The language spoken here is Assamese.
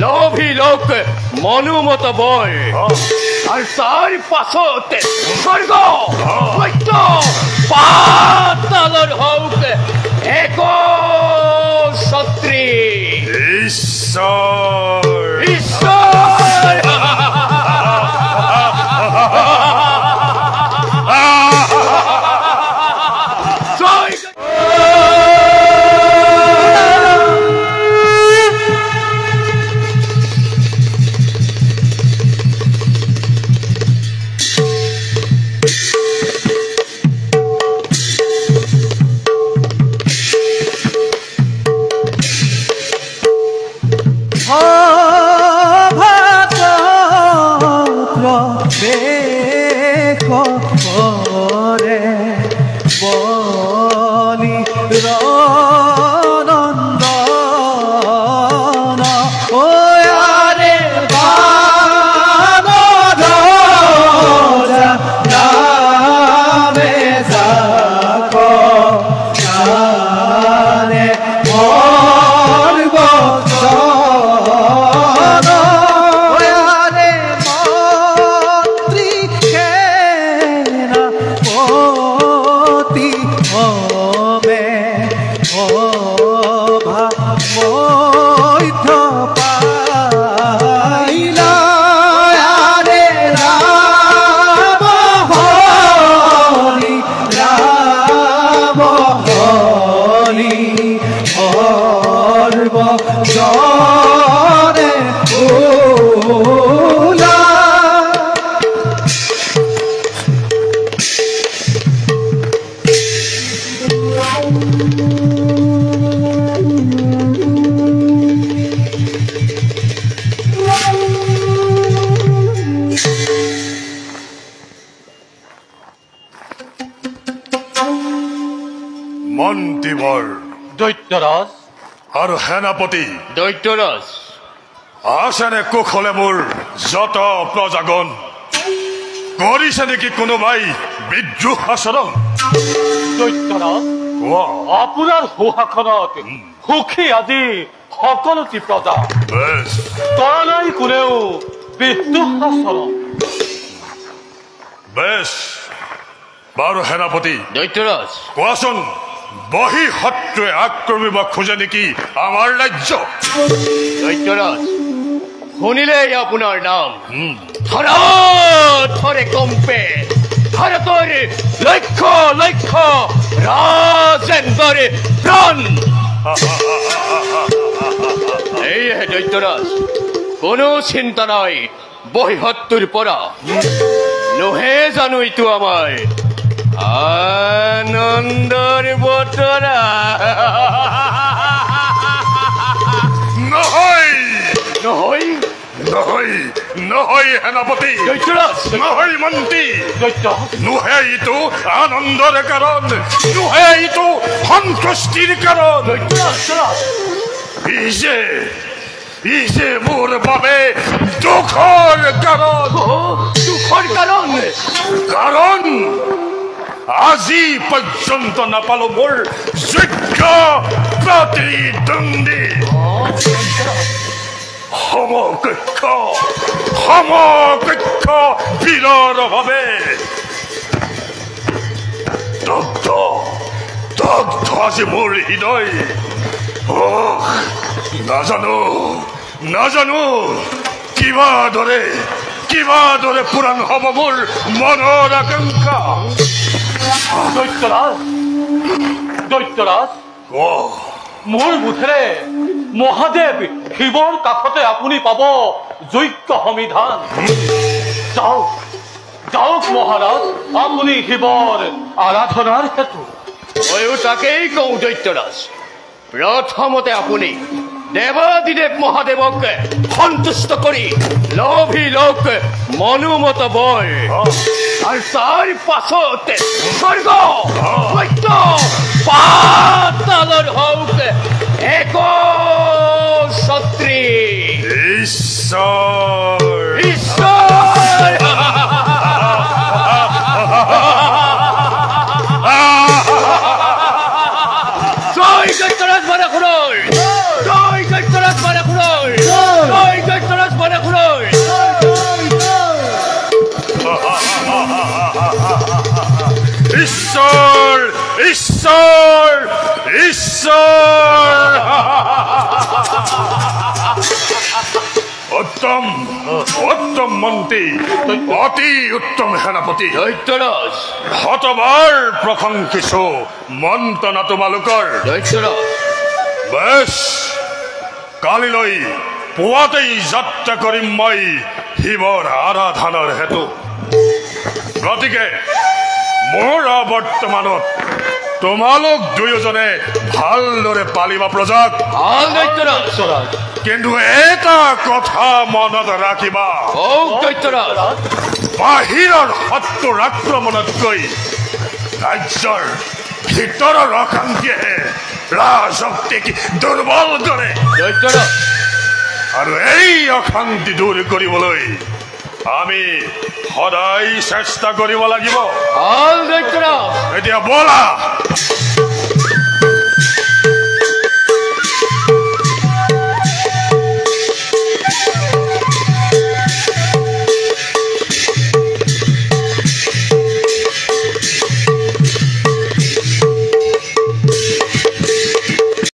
লোভী লোক মনোমত বল আৰ তাৰ পাছতে স্বৰ্গ মৈত্য পাতালৰ হওক এক সত্ৰী ঈশ্বৰ ঈশ্বৰ মন্ত্ৰীবৰ দৈত্যৰাজ আৰু সেনাপতি দৈত্যৰাজ আছেনে কুশলে মোৰ যত প্ৰজাগণ কৰিছে নেকি কোনোবাই বিদ্ৰোহ আচৰণ দৈত্যৰাজ আপোনাৰ সুশাসনত সুখী আজি সকলোটি প্ৰজা কৰা নাই কোনেও বিদ্ৰোহ আচৰণ বেছ বাৰু সেনাপতি দৈত্যৰাজ কোৱাচোন বহি শত্ৰুৱে আক্ৰমিব খোজে নেকি আমাৰ ৰাজ্য দৈত্যৰাজ শুনিলেই আপোনাৰ নাম থৰে থৰে কম্পে ভাৰতৰ লক্ষ লক্ষ ৰাজেন্দ্ৰৰ প্ৰাণ এইহে দৈত্যৰাজ কোনো চিন্তা নাই বহি শত্ৰুৰ পৰা নহে জানো এইটো আমাৰ আনন্দৰ বতৰা নহয় নহয় নহয় নহয় সেনাপতি দৈত্যৰাজ নহয় মন্ত্ৰী দৈত্য নোহে ইটো আনন্দৰ কাৰণ নোহে ইটো সন্তুষ্টিৰ কাৰণ দৈত্যৰাজ ই যে মোৰ বাবে দুখৰ কাৰণ দুখৰ কাৰণ কাৰণ আজি পৰ্যন্ত নাপালো মোৰ যোগ্য প্ৰতিদ্বন্দ্বী সমকক্ষ বীৰৰ বাবে দগ্ধ দগ্ধ আজি মোৰ হৃদয় নাজানো কিবা দৰে পূৰণ হ'ব মোৰ মনৰ আকাংক্ষা দৈত্যৰাজ মোৰ বোধেৰে মহাদেৱ শিৱৰ কাষতে আপুনি পাব যোগ্য সমিধান যাওক মহাৰাজ আপুনি শিৱৰ আৰাধনাৰ হেতু ময়ো তাকেই কওঁ দৈত্যৰাজ প্ৰথমতে আপুনি দেৱাদিদেৱ মহাদেৱক সন্তুষ্ট কৰি লোভী লোক মনোমত বল আৰ তাৰ পাছতে স্বৰ্গ মৈত্য পাতালৰ হওক এক সত্ৰী ঈশ্বৰ ঈশ্বৰ জয় দৈত্যৰাজ বাৰাখুৰৰ জয় দৈত্যৰাজ বাৰাখুৰৰ জয় ঈশ্বৰ উত্তম উত্তম মন্ত্ৰী অতি উত্তম সেনাপতি দৈত্যৰাজ শতবাৰ প্ৰশংসিছো মন্ত্ৰণা তোমালোকৰ দৈত্যৰাজ বেছ কালিলৈ পুৱাতেই যাত্ৰা কৰিম মই শিৱৰ আৰাধনাৰ হেতু গতিকে মোৰ বৰ্তমানত তোমালোক দুয়োজনে ভালদৰে পালিবা প্ৰজাক ভাল দৈত্যৰাজ কিন্তু এটা কথা মনত ৰাখিবা কওক দৈত্যৰাজ বাহিৰৰ শত্ৰুৰ আক্ৰমণতকৈ ৰাজ্যৰ ভিতৰৰ অশান্তিয়ে ৰাজশক্তিক দুৰ্বল কৰে দৈত্যৰাজ আৰু এই অশান্তি দূৰ কৰিবলৈ আমি সদায় চেষ্টা কৰিব লাগিব ভাল দৈত্যৰাজ এতিয়া বলা